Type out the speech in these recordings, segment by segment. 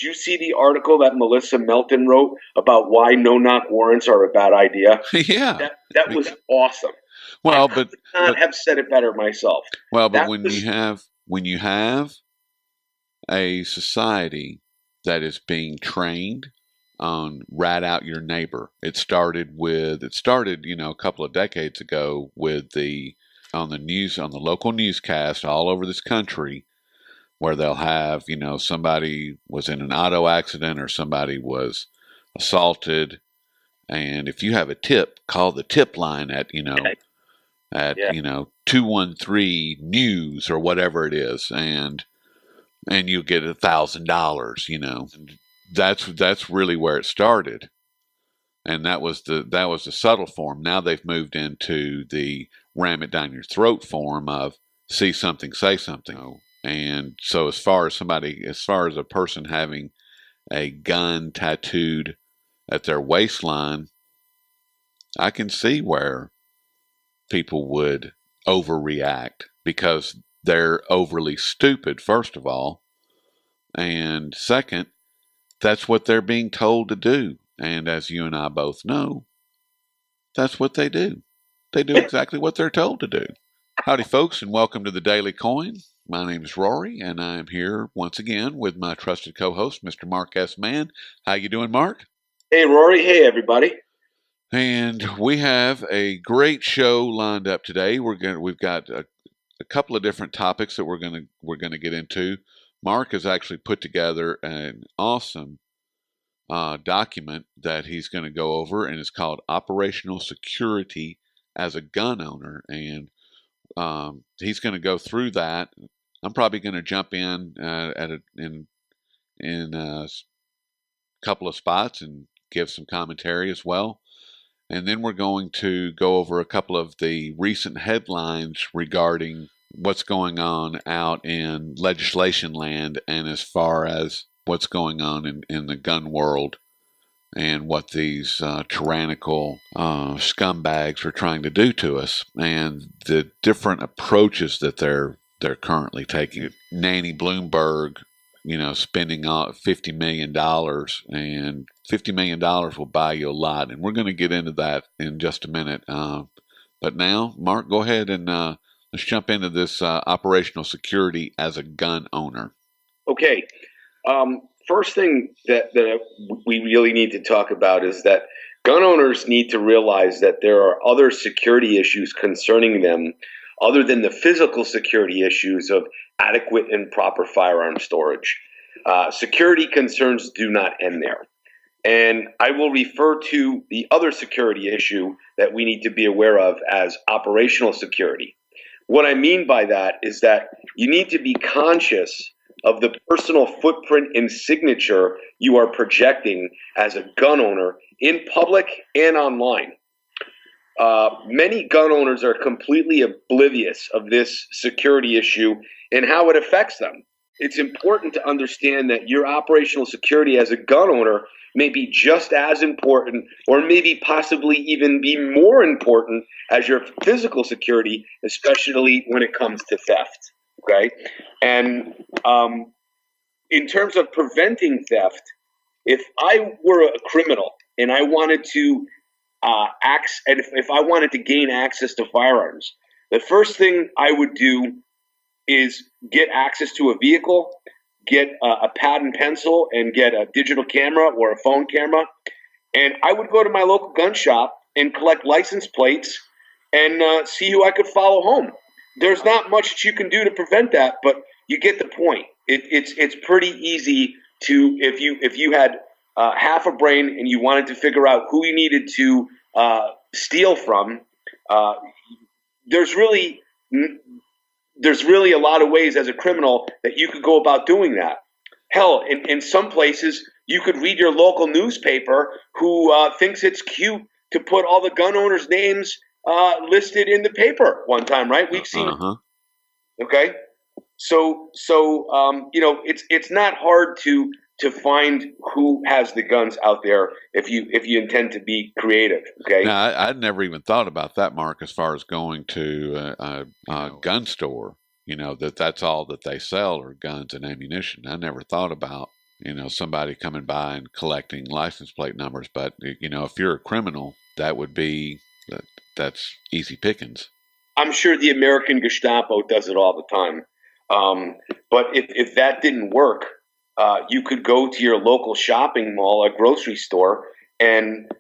did you see the article that Melissa Melton wrote about why no-knock warrants are a bad idea? Yeah. That was awesome. Well, I could not have said it better myself. But when you have a society that is being trained on rat out your neighbor, it started, a couple of decades ago with on the local newscast all over this country, where they'll have, somebody was in an auto accident or somebody was assaulted. And if you have a tip, call the tip line at 213 news or whatever it is. And you get $1,000, That's really where it started. And that was the subtle form. Now they've moved into the ram it down your throat form of see something, say something. And so as far as a person having a gun tattooed at their waistline, I can see where people would overreact because they're overly stupid, first of all. And second, that's what they're being told to do. And as you and I both know, that's what they do. They do exactly what they're told to do. Howdy, folks, and welcome to the Daily Coin. My name is Rory, and I am here once again with my trusted co-host, Mr. Mark S. Mann. How you doing, Mark? Hey, Rory. Hey, everybody. And we have a great show lined up today. We've got a couple of different topics that we're gonna get into. Mark has actually put together an awesome document that he's going to go over, and it's called Operational Security as a Gun Owner, and he's going to go through that. I'm probably going to jump in in a couple of spots and give some commentary as well. And then we're going to go over a couple of the recent headlines regarding what's going on out in legislation land and as far as what's going on in the gun world and what these tyrannical scumbags are trying to do to us and the different approaches that they're currently taking. Nanny Bloomberg, spending $50 million, and $50 million will buy you a lot. And we're going to get into that in just a minute. But now, Mark, go ahead and let's jump into this operational security as a gun owner. Okay. First thing that we really need to talk about is that gun owners need to realize that there are other security issues concerning them other than the physical security issues of adequate and proper firearm storage. Security concerns do not end there. And I will refer to the other security issue that we need to be aware of as operational security. What I mean by that is that you need to be conscious of the personal footprint and signature you are projecting as a gun owner in public and online. Many gun owners are completely oblivious of this security issue and how it affects them. It's important to understand that your operational security as a gun owner may be just as important or maybe possibly even be more important as your physical security, especially when it comes to theft. Okay? And in terms of preventing theft, if I were a criminal and I wanted to if I wanted to gain access to firearms, the first thing I would do is get access to a vehicle, get a pad and pencil, and get a digital camera or a phone camera. And I would go to my local gun shop and collect license plates and see who I could follow home. There's not much that you can do to prevent that, but you get the point. It's pretty easy to, if you had half a brain and you wanted to figure out who you needed to steal from, there's really a lot of ways as a criminal that you could go about doing that. Hell, in some places, you could read your local newspaper who thinks it's cute to put all the gun owners' names listed in the paper one time, right? We've seen okay? So it's not hard to find who has the guns out there if you intend to be creative. Okay. Now, I'd never even thought about that, Mark, as far as going to a gun store. That's all that they sell are guns and ammunition. I never thought about somebody coming by and collecting license plate numbers. But, if you're a criminal, that's easy pickings. I'm sure the American Gestapo does it all the time. But if that didn't work, you could go to your local shopping mall, a grocery store, and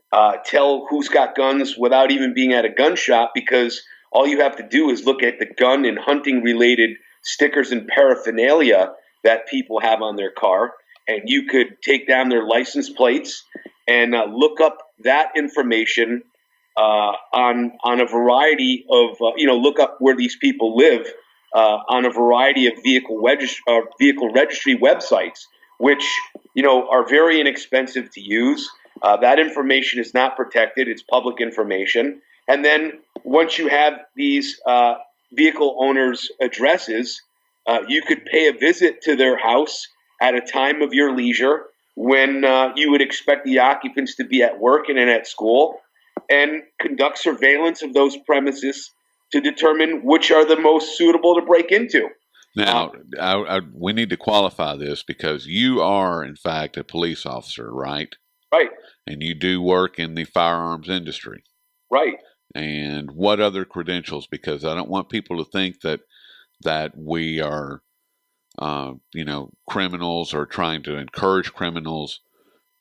tell who's got guns without even being at a gun shop, because all you have to do is look at the gun and hunting related stickers and paraphernalia that people have on their car, and you could take down their license plates and look up that information on a variety of look up where these people live on a variety of vehicle registry websites, which are very inexpensive to use. That information is not protected; it's public information. And then once you have these vehicle owners' addresses, you could pay a visit to their house at a time of your leisure when you would expect the occupants to be at work and at school, and conduct surveillance of those premises to determine which are the most suitable to break into. Now, we need to qualify this, because you are, in fact, a police officer, right? Right. And you do work in the firearms industry. Right. And what other credentials? Because I don't want people to think that we are, criminals or trying to encourage criminals.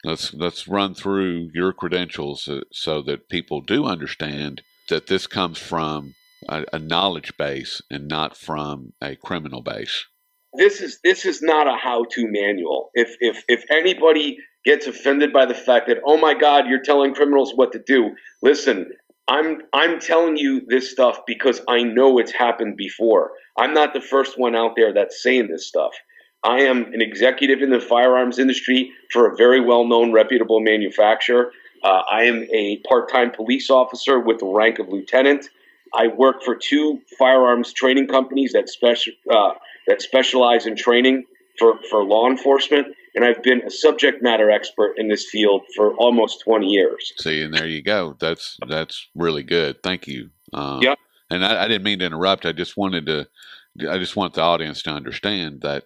Let's run through your credentials so that people do understand that this comes from a knowledge base and not from a criminal base. This is not a how-to manual. If anybody gets offended by the fact that, oh my God, you're telling criminals what to do, listen, I'm telling you this stuff because I know it's happened before. I'm not the first one out there that's saying this stuff. I am an executive in the firearms industry for a very well-known, reputable manufacturer. I am a part-time police officer with the rank of lieutenant. I work for 2 firearms training companies that specialize in training for law enforcement, and I've been a subject matter expert in this field for almost 20 years. See, and there you go. That's really good. Thank you. Yeah. And I didn't mean to interrupt. I just want the audience to understand that,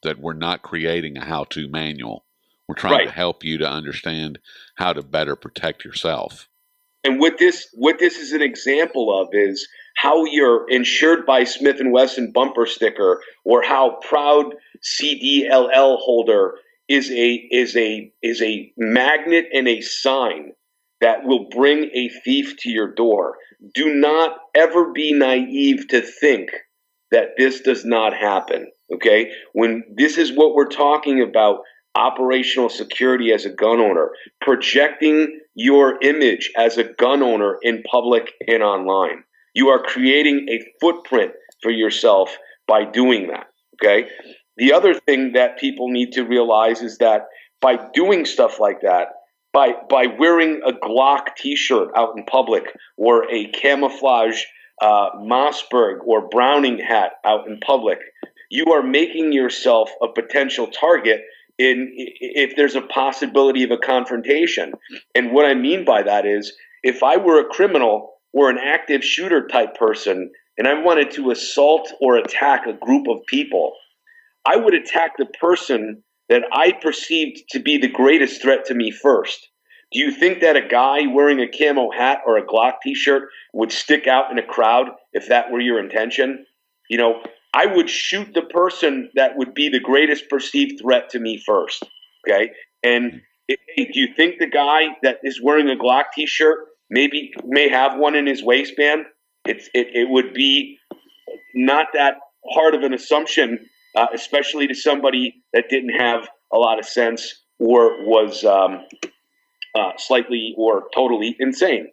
that we're not creating a how-to manual. We're trying to help you to understand how to better protect yourself. And what this is an example of is how your insured by Smith & Wesson bumper sticker, or how proud CDLL holder is a magnet and a sign that will bring a thief to your door. Do not ever be naive to think that this does not happen, okay? When this is what we're talking about, operational security as a gun owner, projecting your image as a gun owner in public and online. You are creating a footprint for yourself by doing that, okay? The other thing that people need to realize is that by doing stuff like that, by wearing a Glock t-shirt out in public, or a camouflage Mossberg or Browning hat out in public, you are making yourself a potential target if there's a possibility of a confrontation. And what I mean by that is, if I were a criminal or an active shooter type person and I wanted to assault or attack a group of people, I would attack the person that I perceived to be the greatest threat to me first. Do you think that a guy wearing a camo hat or a Glock t-shirt would stick out in a crowd if that were your intention? I would shoot the person that would be the greatest perceived threat to me first, okay? And do you think the guy that is wearing a Glock t-shirt may have one in his waistband? It would be not that hard of an assumption, especially to somebody that didn't have a lot of sense or was slightly or totally insane.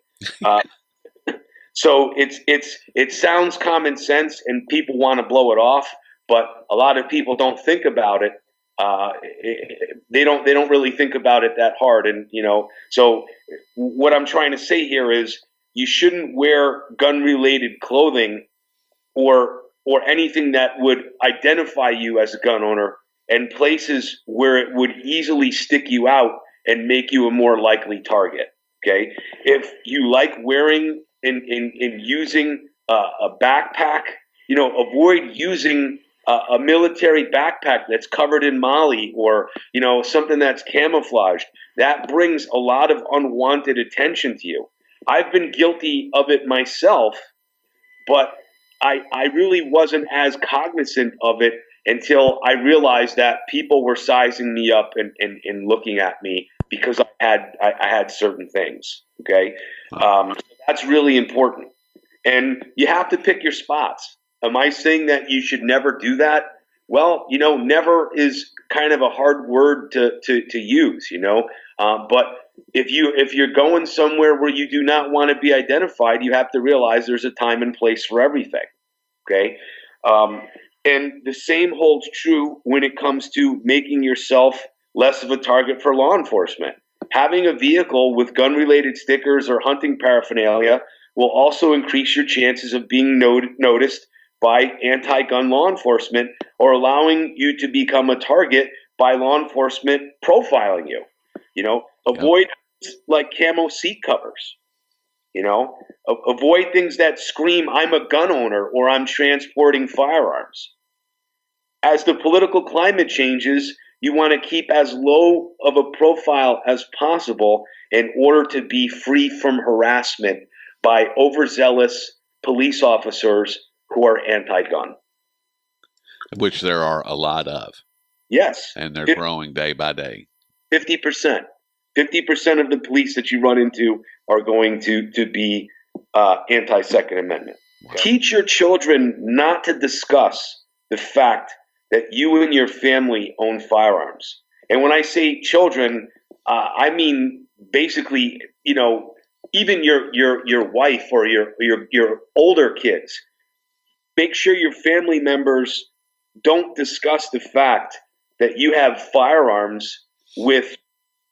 So it sounds common sense and people want to blow it off, but a lot of people don't think about it. They don't really think about it that hard. And, so what I'm trying to say here is you shouldn't wear gun related clothing or anything that would identify you as a gun owner in places where it would easily stick you out and make you a more likely target. Okay. If you like wearing in using a backpack, avoid using a military backpack that's covered in molly, or something that's camouflaged, that brings a lot of unwanted attention to you. I've been guilty of it myself, but I really wasn't as cognizant of it until I realized that people were sizing me up and looking at me because I had certain things. Okay, so that's really important, and you have to pick your spots. Am I saying that you should never do that? Well, never is kind of a hard word to use, but if you're going somewhere where you do not want to be identified, you have to realize there's a time and place for everything. Okay, and the same holds true when it comes to making yourself less of a target for law enforcement. Having a vehicle with gun-related stickers or hunting paraphernalia will also increase your chances of being noticed by anti-gun law enforcement, or allowing you to become a target by law enforcement profiling you. Avoid like camo seat covers. Avoid things that scream, "I'm a gun owner" or "I'm transporting firearms." As the political climate changes, you want to keep as low of a profile as possible in order to be free from harassment by overzealous police officers who are anti-gun. Which there are a lot of. Yes. And they're growing day by day. 50%. 50% of the police that you run into are going to be anti-Second Amendment. Wow. Teach your children not to discuss the fact that you and your family own firearms. And when I say children, I mean basically, even your wife or your older kids. Make sure your family members don't discuss the fact that you have firearms with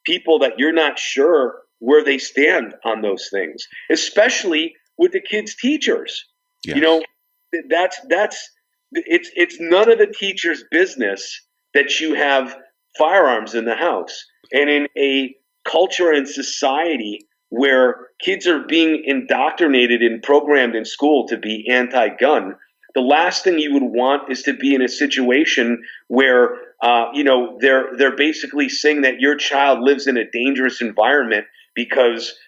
people that you're not sure where they stand on those things, especially with the kids' teachers. Yes. It's none of the teacher's business that you have firearms in the house. And in a culture and society where kids are being indoctrinated and programmed in school to be anti-gun, the last thing you would want is to be in a situation where they're basically saying that your child lives in a dangerous environment because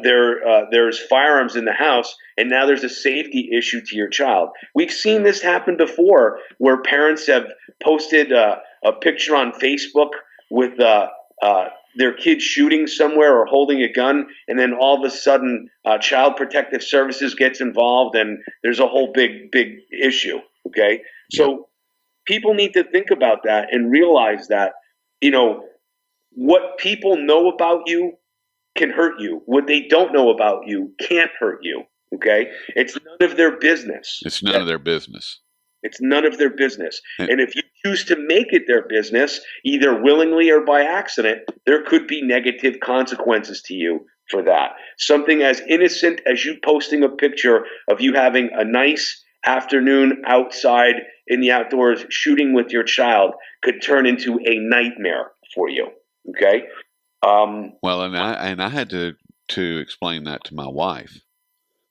there's firearms in the house, and now there's a safety issue to your child. We've seen this happen before, where parents have posted a picture on Facebook with their kid shooting somewhere or holding a gun, and then all of a sudden Child Protective Services gets involved, and there's a whole big issue. Okay, so people need to think about that and realize that what people know about you can hurt you. What they don't know about you can't hurt you. Okay, it's none of their business. It's none of their business. It's none of their business. And if you choose to make it their business, either willingly or by accident, there could be negative consequences to you for that. Something as innocent as you posting a picture of you having a nice afternoon outside in the outdoors shooting with your child could turn into a nightmare for you. Okay? Well, and I had to explain that to my wife,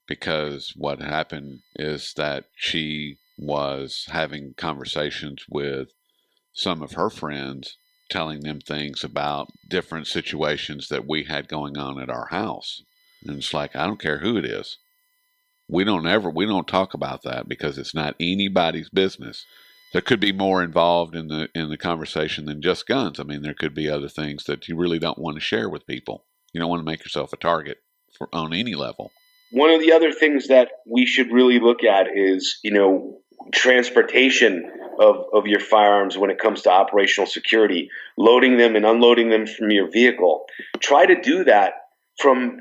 because what happened is that she was having conversations with some of her friends, telling them things about different situations that we had going on at our house. And it's like, I don't care who it is. We don't talk about that, because it's not anybody's business. There could be more involved in the conversation than just guns. I mean, there could be other things that you really don't want to share with people. You don't want to make yourself a target on any level. One of the other things that we should really look at is, transportation of your firearms when it comes to operational security, loading them and unloading them from your vehicle. Try to do that from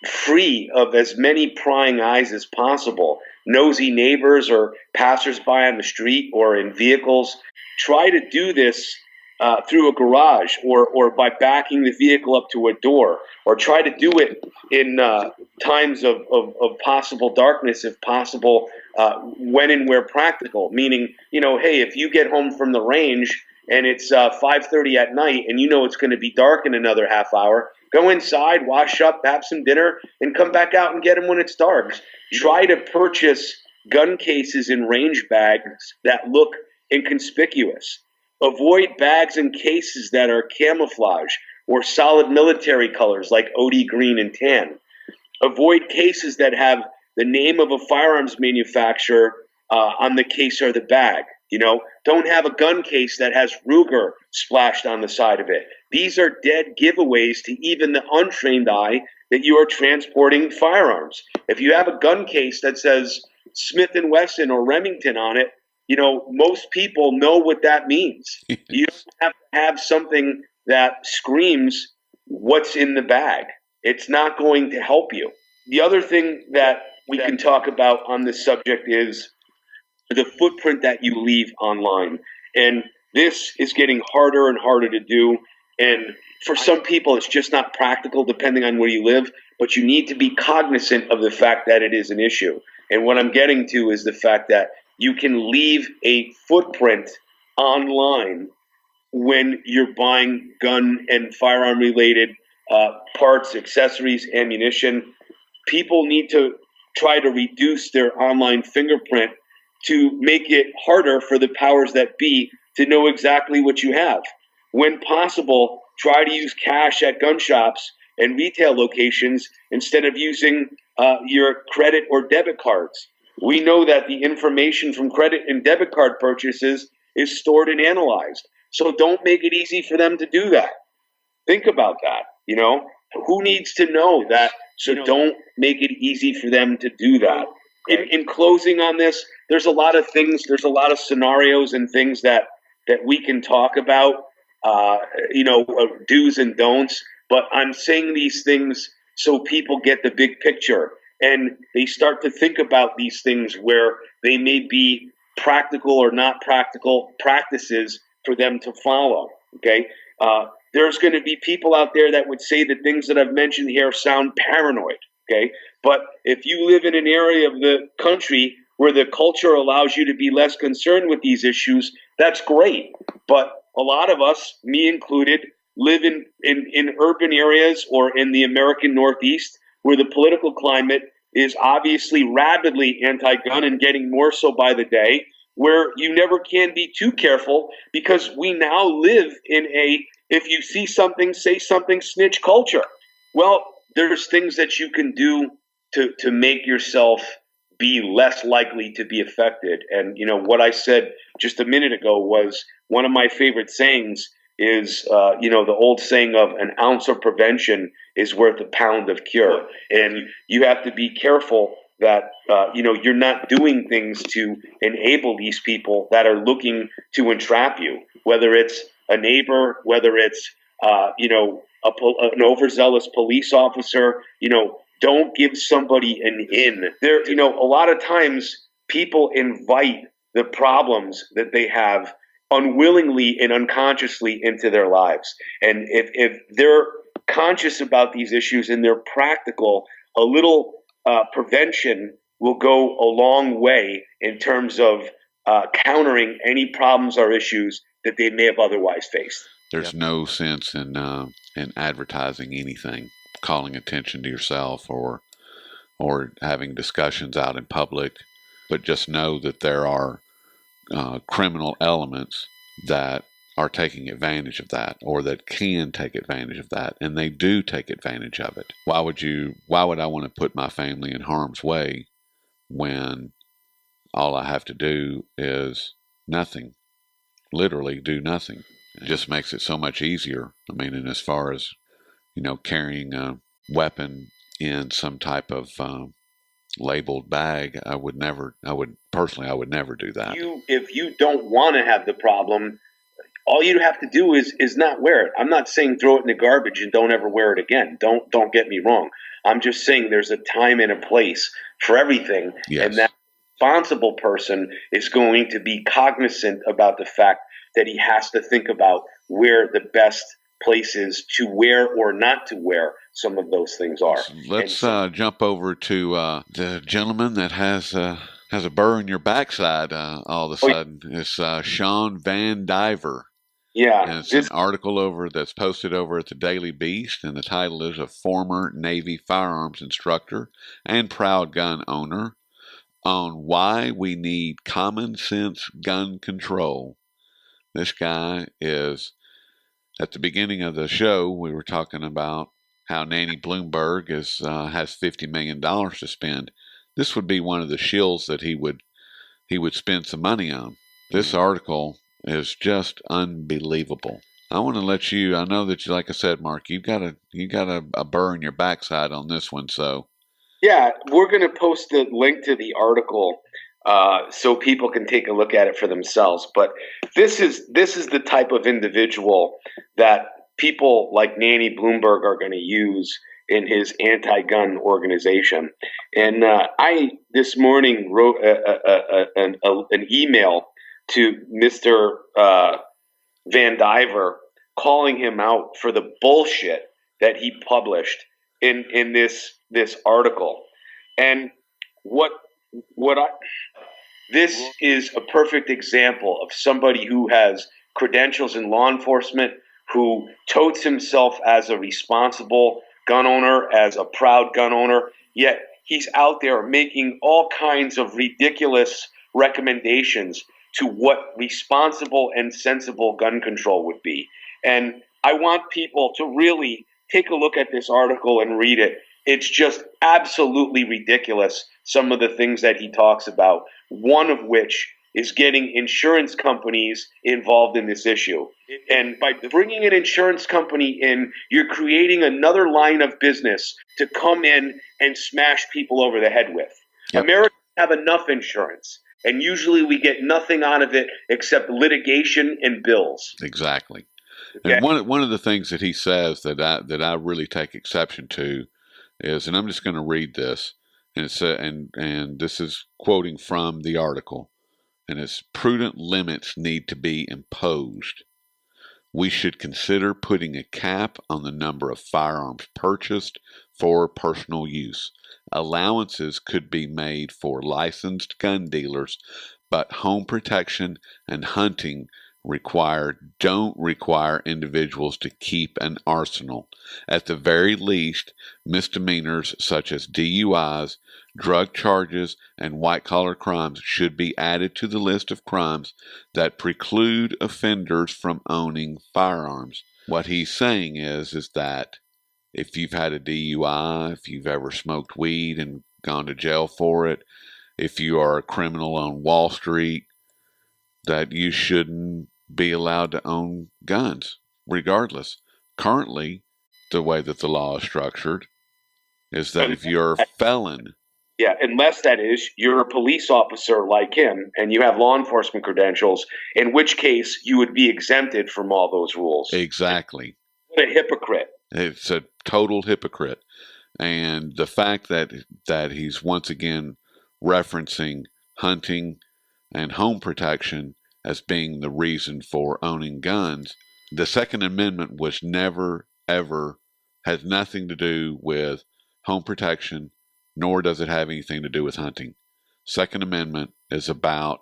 free of as many prying eyes as possible. Nosy neighbors or passersby on the street or in vehicles. Try to do this through a garage or by backing the vehicle up to a door, or try to do it in times of possible darkness, if possible, when and where practical. Meaning, hey, if you get home from the range and it's 5:30 at night and it's going to be dark in another half hour, go inside, wash up, have some dinner, and come back out and get them when it's dark. Try to purchase gun cases in range bags that look inconspicuous. Avoid bags and cases that are camouflage or solid military colors like OD green and tan. Avoid cases that have the name of a firearms manufacturer on the case or the bag. Don't have a gun case that has Ruger splashed on the side of it. These are dead giveaways to even the untrained eye that you are transporting firearms. If you have a gun case that says Smith & Wesson or Remington on it, most people know what that means. You don't have to have something that screams what's in the bag. It's not going to help you. The other thing that we can talk about on this subject is the footprint that you leave online. And this is getting harder and harder to do. And for some people, it's just not practical depending on where you live. But you need to be cognizant of the fact that it is an issue. And what I'm getting to is the fact that you can leave a footprint online when you're buying gun and firearm related parts, accessories, ammunition. People need to try to reduce their online fingerprint to make it harder for the powers that be to know exactly what you have. When possible, try to use cash at gun shops and retail locations instead of using your credit or debit cards. We know that the information from credit and debit card purchases is stored and analyzed. So don't make it easy for them to do that. Think about that. Who needs to know that? So don't make it easy for them to do that. In closing on this, there's a lot of things, there's a lot of scenarios and things that we can talk about, do's and don'ts. But I'm saying these things so people get the big picture and they start to think about these things where they may be practical or not practical practices for them to follow. Okay. There's going to be people out there that would say the things that I've mentioned here sound paranoid. Okay. But if you live in an area of the country where the culture allows you to be less concerned with these issues, that's great. But a lot of us, me included, live in urban areas or in the American Northeast where the political climate is obviously rabidly anti-gun and getting more so by the day, where you never can be too careful because we now live in a if you see something, say something snitch culture. Well, there's things that you can do to make yourself be less likely to be affected. And, what I said just a minute ago was one of my favorite sayings is, the old saying of an ounce of prevention is worth a pound of cure. And you have to be careful that, you're not doing things to enable these people that are looking to entrap you, whether it's a neighbor, whether it's, an overzealous police officer. Don't give somebody an in. There, a lot of times people invite the problems that they have unwillingly and unconsciously into their lives. And if they're conscious about these issues and they're practical, a little prevention will go a long way in terms of countering any problems or issues that they may have otherwise faced. There's no sense in advertising anything, calling attention to yourself or having discussions out in public, but just know that there are criminal elements that are taking advantage of that or that can take advantage of that, and they do take advantage of it. Why would I want to put my family in harm's way when all I have to do is nothing, literally do nothing? It just makes it so much easier. I mean, and as far as, carrying a weapon in some type of labeled bag, I would never do that. If you don't want to have the problem, all you have to do is not wear it. I'm not saying throw it in the garbage and don't ever wear it again. Don't get me wrong. I'm just saying there's a time and a place for everything. Yes. And that responsible person is going to be cognizant about the fact that he has to think about where the best places to wear or not to wear some of those things are. Let's jump over to the gentleman that has a burr in your backside all of a sudden. It's Sean Van Diver. Yeah. And it's an article that's posted over at the Daily Beast, and the title is "A Former Navy Firearms Instructor and Proud Gun Owner on why we need common sense gun control. This guy is, at the beginning of the show, we were talking about how Nanny Bloomberg has $50 million to spend. This would be one of the shills that he would spend some money on. This article is just unbelievable. I want to let you, I know that you, like I said, Mark, you got a burr in your backside on this one, so. Yeah, we're going to post the link to the article so people can take a look at it for themselves. But this is the type of individual that people like Nanny Bloomberg are going to use in his anti-gun organization. And I this morning wrote an email to Mr. Van Diver calling him out for the bullshit that he published in this article. And this is a perfect example of somebody who has credentials in law enforcement, who totes himself as a responsible gun owner, as a proud gun owner, yet he's out there making all kinds of ridiculous recommendations to what responsible and sensible gun control would be. And I want people to really take a look at this article and read it. It's just absolutely ridiculous, some of the things that he talks about, one of which is getting insurance companies involved in this issue. And by bringing an insurance company in, you're creating another line of business to come in and smash people over the head with. Yep. Americans have enough insurance, and usually we get nothing out of it except litigation and bills. Exactly. Okay. And one of the things that he says that I really take exception to is, and I'm just going to read this, and it's and this is quoting from the article, and it's prudent limits need to be imposed. We should consider putting a cap on the number of firearms purchased for personal use. Allowances could be made for licensed gun dealers, but home protection and hunting don't require individuals to keep an arsenal. At the very least, misdemeanors such as DUIs, drug charges, and white-collar crimes should be added to the list of crimes that preclude offenders from owning firearms. What he's saying is that if you've had a DUI, if you've ever smoked weed and gone to jail for it, if you are a criminal on Wall Street, that you shouldn't be allowed to own guns, regardless. Currently, the way that the law is structured is that if you're a felon... Yeah, unless that is, you're a police officer like him, and you have law enforcement credentials, in which case you would be exempted from all those rules. Exactly. What a hypocrite. It's a total hypocrite. And the fact that he's once again referencing hunting and home protection as being the reason for owning guns, the Second Amendment was never, ever, has nothing to do with home protection, nor does it have anything to do with hunting. Second Amendment is about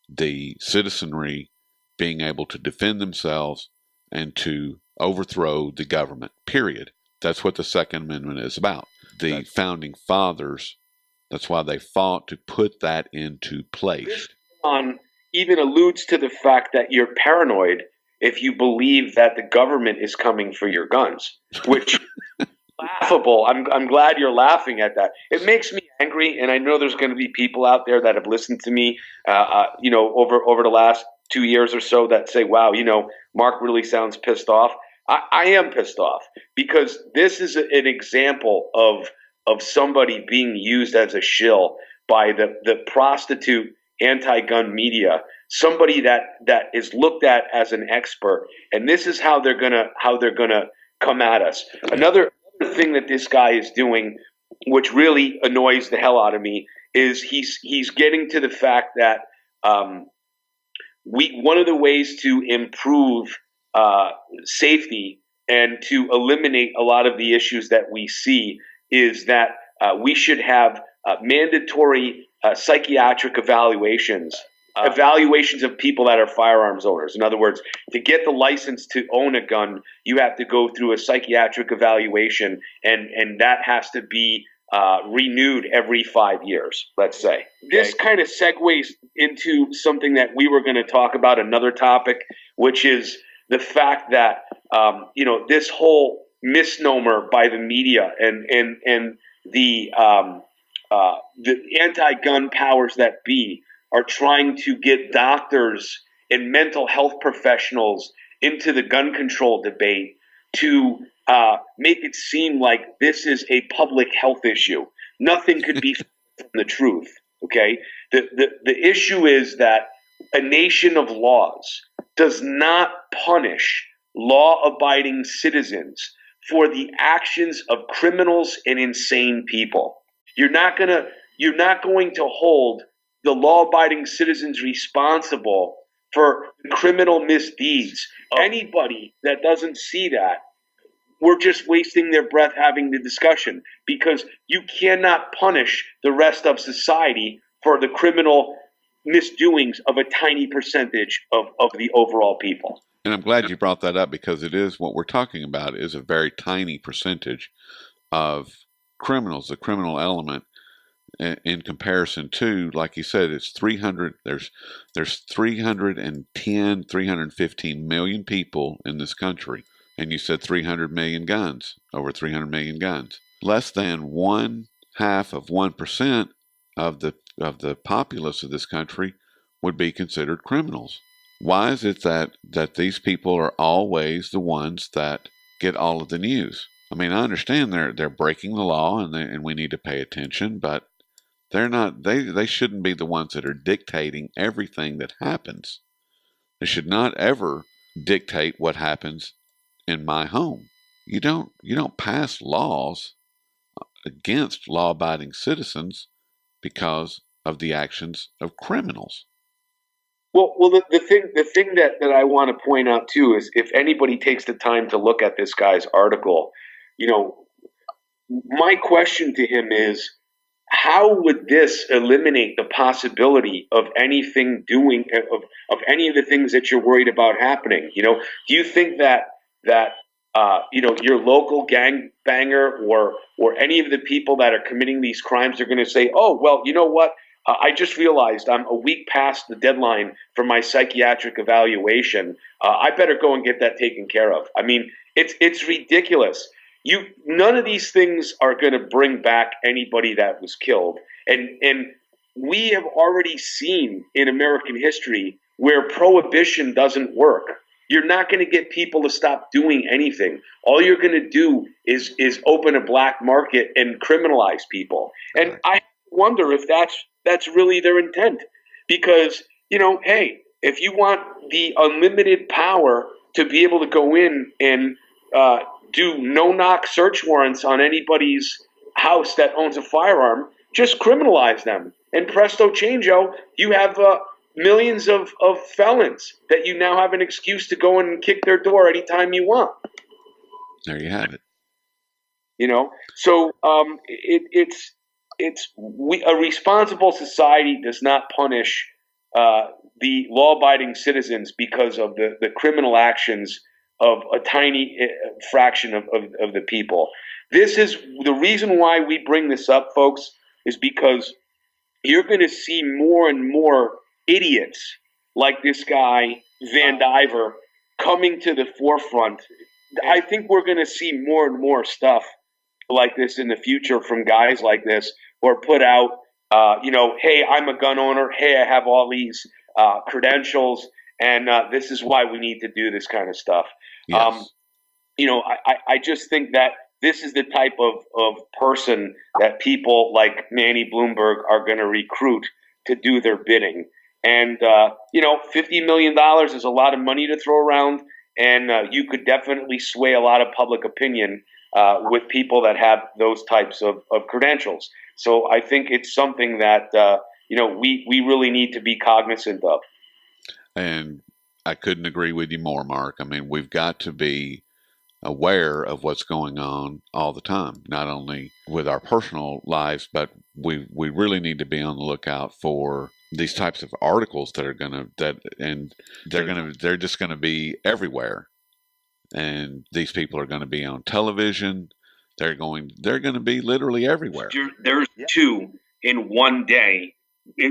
the citizenry being able to defend themselves and to overthrow the government, period. That's what the Second Amendment is about. The founding fathers, that's why they fought to put that into place. Even alludes to the fact that you're paranoid if you believe that the government is coming for your guns, which laughable. I'm glad you're laughing at that. It makes me angry, and I know there's going to be people out there that have listened to me, over the last 2 years or so that say, "Wow, Mark really sounds pissed off." I am pissed off because this is an example of somebody being used as a shill by the prostitute anti-gun media, somebody that is looked at as an expert, and this is how they're gonna come at us. Another thing that this guy is doing, which really annoys the hell out of me, is he's getting to the fact that one of the ways to improve safety and to eliminate a lot of the issues that we see is that we should have mandatory psychiatric evaluations of people that are firearms owners. In other words, to get the license to own a gun, you have to go through a psychiatric evaluation, and that has to be renewed every 5 years, let's say. This kind of segues into something that we were going to talk about, another topic, which is the fact that, this whole misnomer by the media and the anti-gun powers that be are trying to get doctors and mental health professionals into the gun control debate to make it seem like this is a public health issue. Nothing could be from the truth. Okay, the issue is that a nation of laws does not punish law-abiding citizens for the actions of criminals and insane people. You're not going to hold the law-abiding citizens responsible for criminal misdeeds. Anybody that doesn't see that, we're just wasting their breath having the discussion, because you cannot punish the rest of society for the criminal misdoings of a tiny percentage of the overall people. And I'm glad you brought that up, because it is what we're talking about is a very tiny percentage of criminals, the criminal element, in comparison to, like you said, it's 300. There's 310, 315 million people in this country, and you said 300 million guns, over 300 million guns. Less than 0.5% of the populace of this country would be considered criminals. Why is it that these people are always the ones that get all of the news? I mean, I understand they're breaking the law and we need to pay attention, but they're not. They shouldn't be the ones that are dictating everything that happens. They should not ever dictate what happens in my home. You don't pass laws against law-abiding citizens because of the actions of criminals. Well, the thing that I want to point out too is, if anybody takes the time to look at this guy's article, my question to him is, how would this eliminate the possibility of anything of any of the things that you're worried about happening? Do you think that your local gangbanger or any of the people that are committing these crimes are going to say, oh, well, you know what? I just realized I'm a week past the deadline for my psychiatric evaluation. I better go and get that taken care of. I mean, it's ridiculous. None of these things are going to bring back anybody that was killed. And we have already seen in American history where prohibition doesn't work. You're not going to get people to stop doing anything. All you're going to do is open a black market and criminalize people. And I wonder if that's really their intent. Because, hey, if you want the unlimited power to be able to go in and do no-knock search warrants on anybody's house that owns a firearm, just criminalize them. And presto changeo, you have millions of felons that you now have an excuse to go and kick their door anytime you want. There you have it. So a responsible society does not punish the law-abiding citizens because of the criminal actions of a tiny fraction of the people. This is the reason why we bring this up, folks, is because you're going to see more and more idiots like this guy, Van Diver, coming to the forefront. I think we're going to see more and more stuff like this in the future from guys like this, who are put out, hey, I'm a gun owner. Hey, I have all these credentials, and this is why we need to do this kind of stuff. Yes. I just think that this is the type of person that people like Manny Bloomberg are going to recruit to do their bidding. And, $50 million is a lot of money to throw around, and you could definitely sway a lot of public opinion with people that have those types of credentials. So I think it's something that, we really need to be cognizant of. And I couldn't agree with you more, Mark. I mean, we've got to be aware of what's going on all the time, not only with our personal lives, but we really need to be on the lookout for these types of articles that are they're just going to be everywhere. And these people are going to be on television. They're going to be literally everywhere. There's two in one day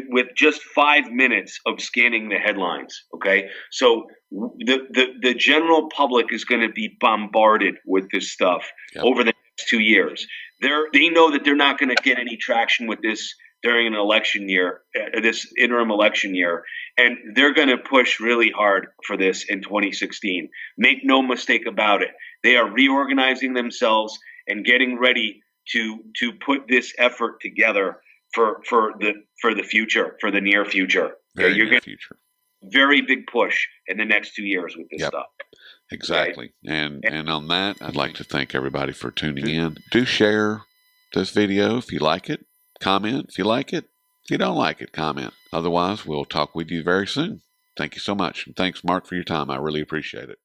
with just 5 minutes of scanning the headlines. Okay, so the general public is going to be bombarded with this stuff over the next 2 years. They know that they're not going to get any traction with this during an election year, this interim election year, and they're going to push really hard for this in 2016. Make no mistake about it. They are reorganizing themselves and getting ready to put this effort together for the future, for the near future. Near future. Very big push in the next 2 years with this stuff. Exactly. Right? And on that, I'd like to thank everybody for tuning in. Do share this video if you like it. Comment if you like it. If you don't like it, comment. Otherwise, we'll talk with you very soon. Thank you so much. And thanks, Mark, for your time. I really appreciate it.